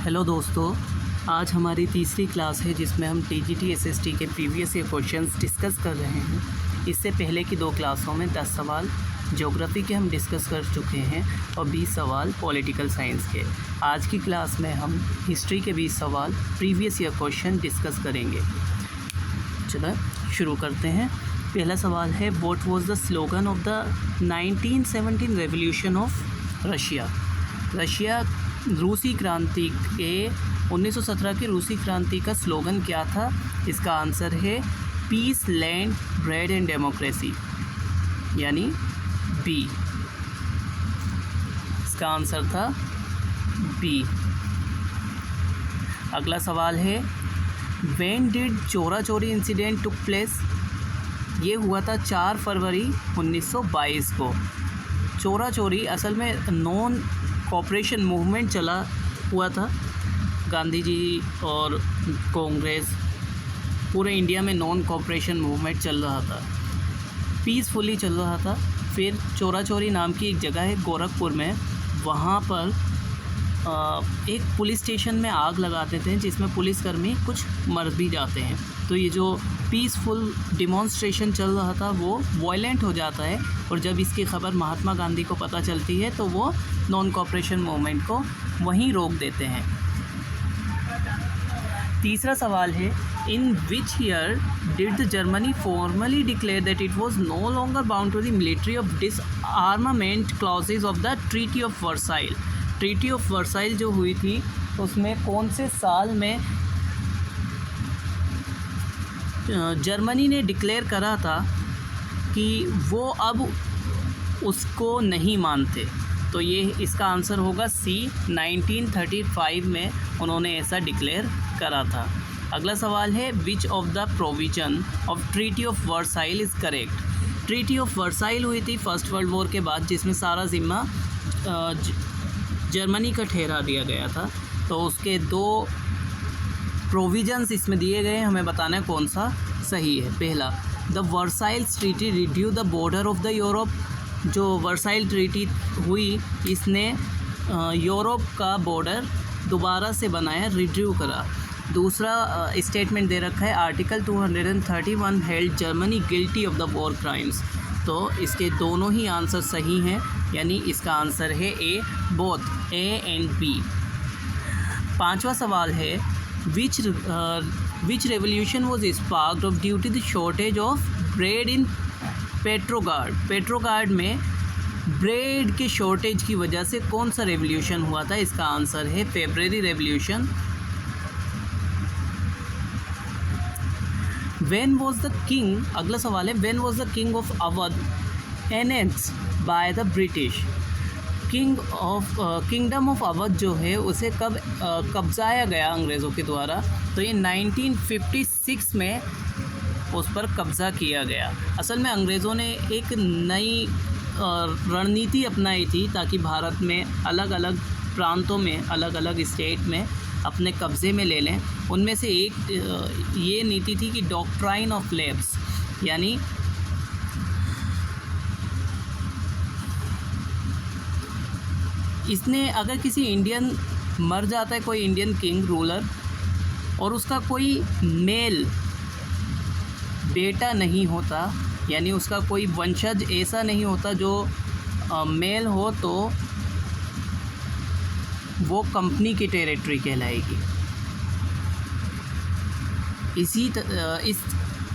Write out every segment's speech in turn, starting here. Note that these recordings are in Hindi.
हेलो दोस्तों, आज हमारी तीसरी क्लास है जिसमें हम टीजीटी एसएसटी के प्रीवियस ईयर क्वेश्चंस डिस्कस कर रहे हैं। इससे पहले की 2 क्लासों में 10 सवाल ज्योग्राफी के हम डिस्कस कर चुके हैं और 20 सवाल पॉलिटिकल साइंस के। आज की क्लास में हम हिस्ट्री के 20 सवाल प्रीवियस ईयर क्वेश्चन डिस्कस करेंगे। चलो शुरू करते हैं। पहला सवाल है, what was the slogan of the 1917 revolution of Russia. रूसी क्रांति के 1917 की रूसी क्रांति का स्लोगन क्या था? इसका आंसर है peace, land, bread and democracy, यानी बी। इसका आंसर था बी। अगला सवाल है, व्हेन डिड चोरा चोरी इंसिडेंट टुक प्लेस। ये हुआ था 4 फरवरी 1922 को। चोरा चोरी असल में नॉन कॉपरेशन मूवमेंट चला हुआ था। गांधी जी और कांग्रेस, पूरे इंडिया में नॉन कॉपरेशन मूवमेंट चल रहा था, पीसफुली चल रहा था। फिर चोरा चोरी नाम की एक जगह है गोरखपुर में, वहाँ पर एक पुलिस स्टेशन में आग लगाते थे जिसमें पुलिसकर्मी कुछ मर भी जाते हैं। तो ये जो पीसफुल डिमॉन्स्ट्रेशन चल रहा था वो वायलेंट हो जाता है, और जब इसकी खबर महात्मा गांधी को पता चलती है तो वो नॉन कॉपरेशन मूवमेंट को वहीं रोक देते हैं। तीसरा सवाल है, in which year did the Germany formally declare that it was no longer bound to the military of disarmament clauses of the treaty of Versailles. Treaty of Versailles जो हुई थी उसमें कौन से साल में जर्मनी ने डिक्लेयर करा था कि वो अब उसको नहीं मानते? तो ये इसका आंसर होगा सी, 1935 में उन्होंने ऐसा डिक्लेयर करा था। अगला सवाल है, which of the provision of treaty of Versailles is correct. Treaty of Versailles हुई थी फर्स्ट वर्ल्ड वॉर के बाद, जिसमें सारा जिम्मा जर्मनी का ठहरा दिया गया था। तो उसके 2 प्रोविजंस इसमें दिए गए, हमें बताना है कौन सा सही है। पहला, the Versailles treaty Rideau the border of the Europe. जो वर्साइल ट्रीटी हुई इसने यूरोप का बॉर्डर दोबारा से बनाया, रिड्यू करा। दूसरा स्टेटमेंट दे रखा है, article 231 held Germany guilty of the war crimes. तो इसके दोनों ही आंसर सही हैं, यानी इसका आंसर है ए, बोथ ए एंड बी। 5वां सवाल है, which revolution was sparked of due to the shortage of bread in पेट्रोगार्ड। पेट्रोगार्ड में ब्रेड के शॉर्टेज की वजह से कौन सा रेवोल्यूशन हुआ था? इसका आंसर है February revolution. When was the king, अगला सवाल है, when was the king of Awadh annexed by the British. Kingdom of Awadh जो है उसे कब कब्जाया गया अंग्रेज़ों के द्वारा? तो ये 1956 में उस पर कब्ज़ा किया गया। असल में अंग्रेज़ों ने एक नई रणनीति अपनाई थी ताकि भारत में अलग अलग प्रांतों में, अलग अलग स्टेट में अपने कब्ज़े में ले लें। उनमें से एक ये नीति थी कि डॉक्ट्राइन ऑफ लैप्स, यानी इसने अगर किसी इंडियन मर जाता है, कोई इंडियन किंग रूलर, और उसका कोई मेल बेटा नहीं होता, यानी उसका कोई वंशज ऐसा नहीं होता जो मेल हो, तो वो कंपनी की टेरिटरी कहलाएगी। इस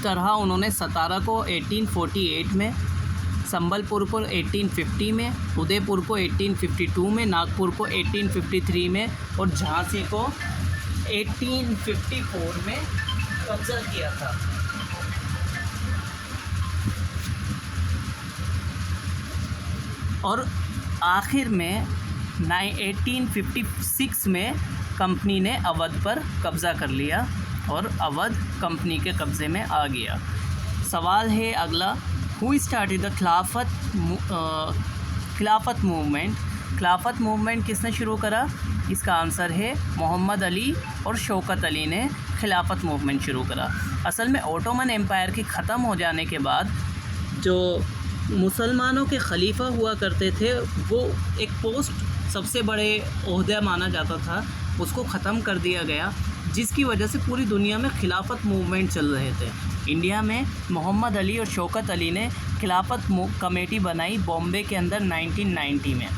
तरह उन्होंने सतारा को 1848 में, संबलपुर को 1850 में, उदयपुर को 1852 में, नागपुर को 1853 में और झांसी को 1854 में कब्जा किया था। और आखिर में 1856 में कंपनी ने अवध पर कब्ज़ा कर लिया और अवध कंपनी के कब्ज़े में आ गया। सवाल है अगला, हु स्टार्टेड द खिलाफत मूवमेंट। खिलाफत मूवमेंट किसने शुरू करा? इसका आंसर है मोहम्मद अली और शौकत अली ने खिलाफत मूवमेंट शुरू करा। असल में ओटोमन एम्पायर के ख़त्म हो जाने के बाद जो मुसलमानों के खलीफा हुआ करते थे, वो एक पोस्ट सबसे बड़े ओहदा माना जाता था उसको ख़त्म कर दिया गया, जिसकी वजह से पूरी दुनिया में खिलाफत मूवमेंट चल रहे थे। इंडिया में मोहम्मद अली और शौकत अली ने खिलाफत कमेटी बनाई बॉम्बे के अंदर 1990 में,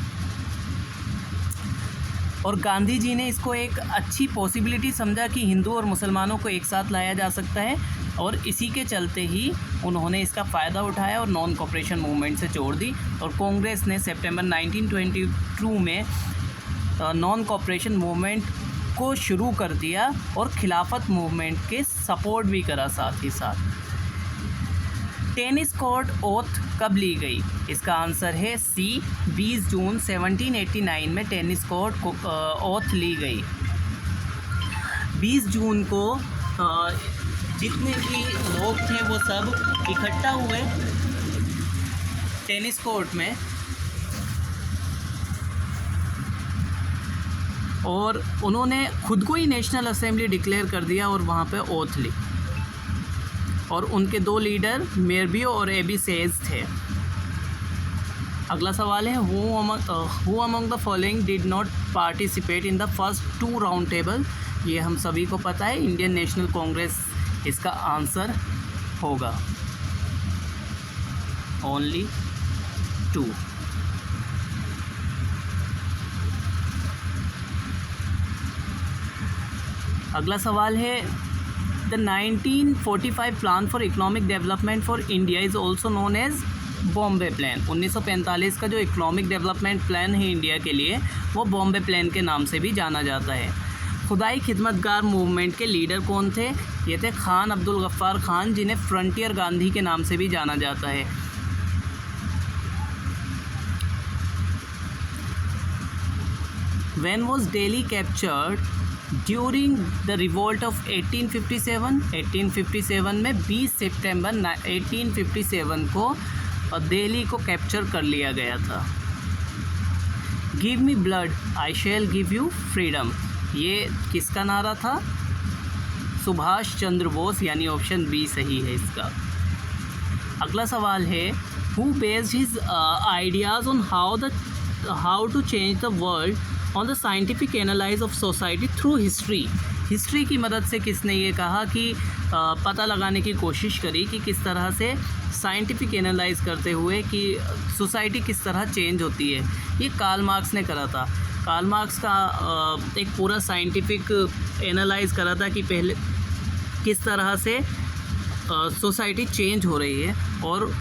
और गांधी जी ने इसको एक अच्छी पॉसिबिलिटी समझा कि हिंदू और मुसलमानों को एक साथ लाया जा सकता है, और इसी के चलते ही उन्होंने इसका फ़ायदा उठाया और नॉन कॉपरेशन मूवमेंट से जोड़ दी। और कांग्रेस ने सितंबर 1922 में नॉन कॉपरेशन मूवमेंट को शुरू कर दिया और खिलाफत मूवमेंट के सपोर्ट भी करा साथ ही साथ। टेनिस कोर्ट ओथ कब ली गई? इसका आंसर है सी, 20 जून 1789 में टेनिस कोर्ट ओथ ली गई। 20 जून को जितने भी लोग थे वो सब इकट्ठा हुए टेनिस कोर्ट में, और उन्होंने खुद को ही नेशनल असेंबली डिक्लेयर कर दिया और वहाँ पे ओथ ली। और उनके दो लीडर मेरबियो और एबी सेज थे। अगला सवाल है who among the following did not participate in the first 2 round table? ये हम सभी को पता है, इंडियन नेशनल कांग्रेस इसका आंसर होगा। ओनली 2। अगला सवाल है the 1945 plan for economic development for India is also known as Bombay plan. 1945 का जो इकोनॉमिक डेवलपमेंट प्लान है इंडिया के लिए, वो बॉम्बे प्लान के नाम से भी जाना जाता है। खुदाई खिदमतगार मूवमेंट के लीडर कौन थे? ये थे खान अब्दुल गफ्फार खान, जिन्हें फ्रंटियर गांधी के नाम से भी जाना जाता है। When was Delhi captured during the revolt of 1857? 1857 में 20 सितंबर 1857 को दिल्ली को कैप्चर कर लिया गया था। Give me blood I shell give you freedom, ये किसका नारा था? सुभाष चंद्र बोस, यानी ऑप्शन बी सही है इसका। अगला सवाल है who based his ideas on how to change the world on the scientific analyse of society through history? History की मदद से किसने ये कहा कि पता लगाने की कोशिश करी कि किस तरह से साइंटिफिक एनालाइज करते हुए कि सोसाइटी किस तरह चेंज होती है? ये कार्ल मार्क्स ने करा था। कार्ल मार्क्स का एक पूरा साइंटिफिक एनालाइज करा था कि पहले किस तरह से सोसाइटी चेंज हो रही है, और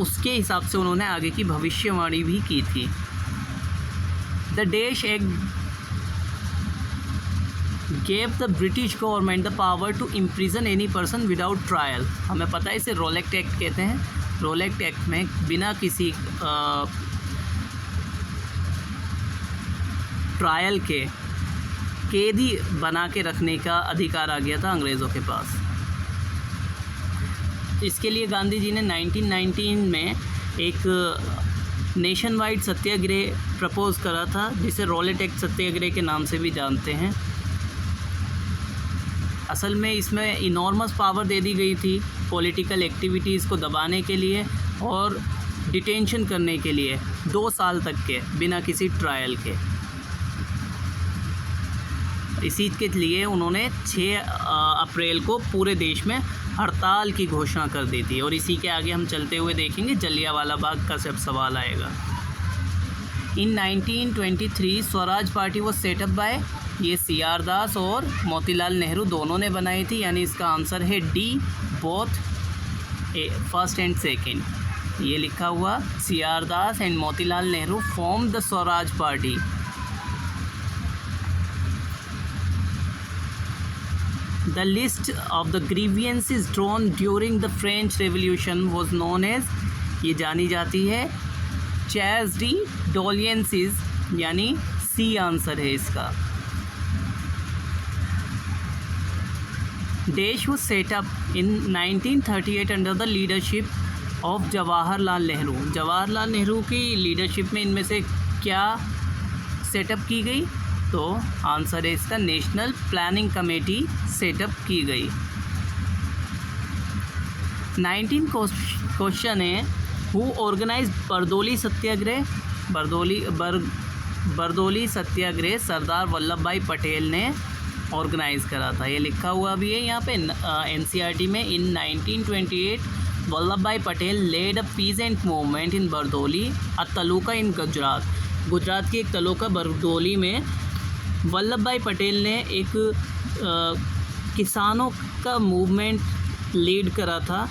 उसके हिसाब से उन्होंने आगे की भविष्यवाणी भी की थी। The Dash Act gave the British government the power to imprison any person without trial. हमें पता है इसे रोलेक्ट एक्ट कहते हैं। रोलेक्ट एक्ट में बिना किसी ट्रायल के कैदी बना के रखने का अधिकार आ गया था अंग्रेज़ों के पास। इसके लिए गांधी जी ने 1919 में एक नेशन वाइड सत्याग्रह प्रपोज करा था, जिसे रोलेट एक्ट सत्याग्रह के नाम से भी जानते हैं। असल में इसमें इनॉर्मस पावर दे दी गई थी पॉलिटिकल एक्टिविटीज़ को दबाने के लिए और डिटेंशन करने के लिए 2 साल तक के बिना किसी ट्रायल के। इसी के लिए उन्होंने 6 अप्रैल को पूरे देश में हड़ताल की घोषणा कर दी थी। और इसी के आगे हम चलते हुए देखेंगे जलियांवाला बाग का जब सवाल आएगा। इन 1923 स्वराज पार्टी वो सेटअप बाय, ये CR दास और मोतीलाल नेहरू दोनों ने बनाई थी, यानी इसका आंसर है D, both first and second. ये लिखा हुआ CR Das and Motilal Nehru form the Swaraj party. The list of the grievances drawn during the French Revolution was known as, ये जानी जाती है चैस डी डोलियंसिस, यानी सी आंसर है इसका। Dash was set up in 1938 under the leadership of Jawaharlal Nehru. Jawaharlal Nehru की लीडरशिप में इनमें से क्या सेटअप की गई? तो आंसर है इसका नेशनल प्लानिंग कमेटी सेटअप की गई। 19 क्वेश्चन है हु ऑर्गेनाइज बरदोली सत्याग्रह? बरदौली सत्याग्रह सरदार वल्लभ भाई पटेल ने ऑर्गेनाइज़ करा था। ये लिखा हुआ भी है यहाँ पे एनसीईआरटी में। इन 1928 Vallabh Bhai Patel led a peasant movement in Bardoli a taluka in Gujarat. Gujarat की एक तालुका बरदौली में वल्लभ भाई पटेल ने एक किसानों का मूवमेंट लीड करा था,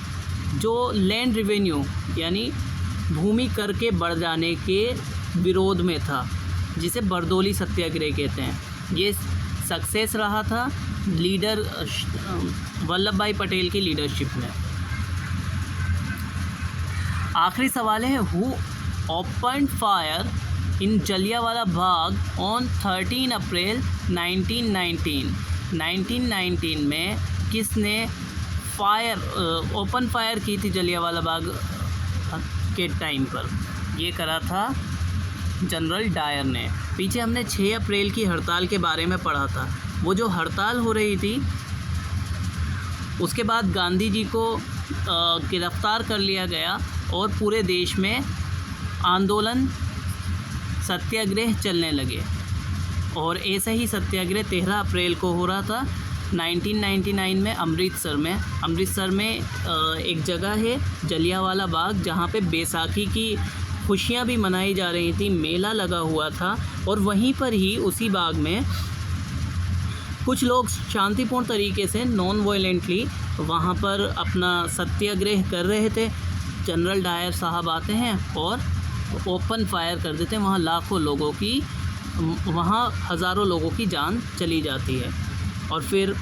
जो लैंड रेवेन्यू यानी भूमि कर के बढ़ जाने के विरोध में था, जिसे बरदौली सत्याग्रह कहते हैं। ये सक्सेस रहा था लीडर वल्लभ भाई पटेल की लीडरशिप में। आखिरी सवाल है, who opened fire in Jallianwala Bagh on 13 अप्रैल 1919। 1919 में किसने ओपन फायर की थी जलियांवाला बाग के टाइम पर? ये करा था जनरल डायर ने। पीछे हमने 6 अप्रैल की हड़ताल के बारे में पढ़ा था। वो जो हड़ताल हो रही थी उसके बाद गांधी जी को गिरफ्तार कर लिया गया और पूरे देश में आंदोलन सत्याग्रह चलने लगे। और ऐसा ही सत्याग्रह 13 अप्रैल को हो रहा था 1999 में अमृतसर में एक जगह है जलियांवाला बाग, जहाँ पे बैसाखी की खुशियाँ भी मनाई जा रही थी, मेला लगा हुआ था। और वहीं पर ही उसी बाग में कुछ लोग शांतिपूर्ण तरीके से नॉन वायलेंटली वहाँ पर अपना सत्याग्रह कर रहे थे। जनरल डायर साहब आते हैं और ओपन फायर कर देते हैं। वहाँ हज़ारों लोगों की जान चली जाती है। और फिर